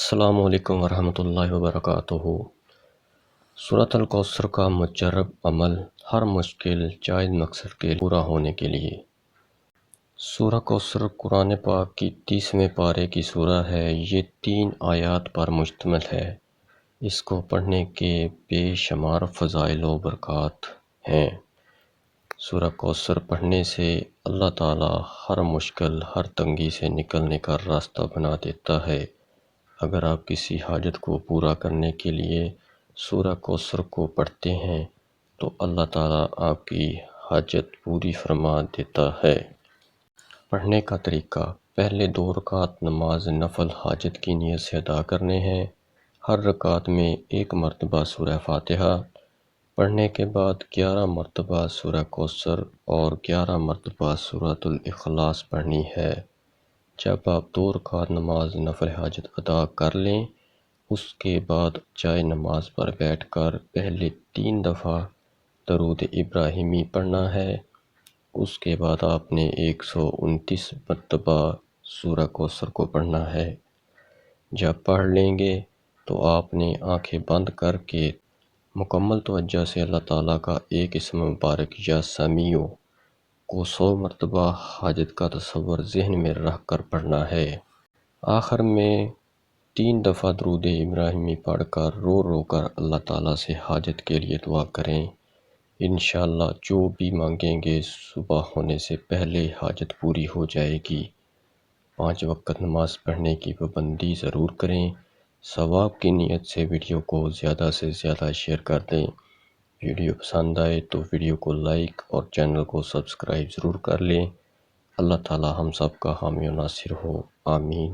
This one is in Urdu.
السلام علیکم ورحمۃ اللہ وبرکاتہ۔ سورۃ الکوثر کا مجرب عمل ہر مشکل جائز مقصد کے پورا ہونے کے لیے۔ سورہ کوثر قرآن پاک کی 30ویں پارے کی سورہ ہے۔ یہ 3 آیات پر مشتمل ہے۔ اس کو پڑھنے کے بے شمار فضائل و برکات ہیں۔ سورہ کوثر پڑھنے سے اللہ تعالیٰ ہر مشکل، ہر تنگی سے نکلنے کا راستہ بنا دیتا ہے۔ اگر آپ کسی حاجت کو پورا کرنے کے لیے سورہ کوثر کو پڑھتے ہیں تو اللہ تعالیٰ آپ کی حاجت پوری فرما دیتا ہے۔ پڑھنے کا طریقہ: پہلے 2 رکعت نماز نفل حاجت کی نیت سے ادا کرنے ہیں۔ ہر رکعت میں 1 مرتبہ سورہ فاتحہ پڑھنے کے بعد 11 مرتبہ سورہ کوثر اور 11 مرتبہ سورۃ الاخلاص پڑھنی ہے۔ جب آپ 2 رکعت نماز نفل حاجت ادا کر لیں، اس کے بعد جائے نماز پر بیٹھ کر پہلے 3 دفعہ درود ابراہیمی پڑھنا ہے۔ اس کے بعد آپ نے 129 مرتبہ سورہ کوثر کو پڑھنا ہے۔ جب پڑھ لیں گے تو آپ نے آنکھیں بند کر کے مکمل توجہ سے اللہ تعالیٰ کا ایک اسم مبارک یا سمیع کو 100 مرتبہ حاجت کا تصور ذہن میں رکھ کر پڑھنا ہے۔ آخر میں 3 دفعہ درود ابراہیمی پڑھ کر رو رو کر اللہ تعالیٰ سے حاجت کے لیے دعا کریں۔ انشاءاللہ جو بھی مانگیں گے صبح ہونے سے پہلے حاجت پوری ہو جائے گی۔ 5 وقت نماز پڑھنے کی پابندی ضرور کریں۔ ثواب کی نیت سے ویڈیو کو زیادہ سے زیادہ شیئر کر دیں۔ ویڈیو پسند آئے تو ویڈیو کو لائک اور چینل کو سبسکرائب ضرور کر لیں۔ اللہ تعالیٰ ہم سب کا حامی و ناصر ہو، آمین۔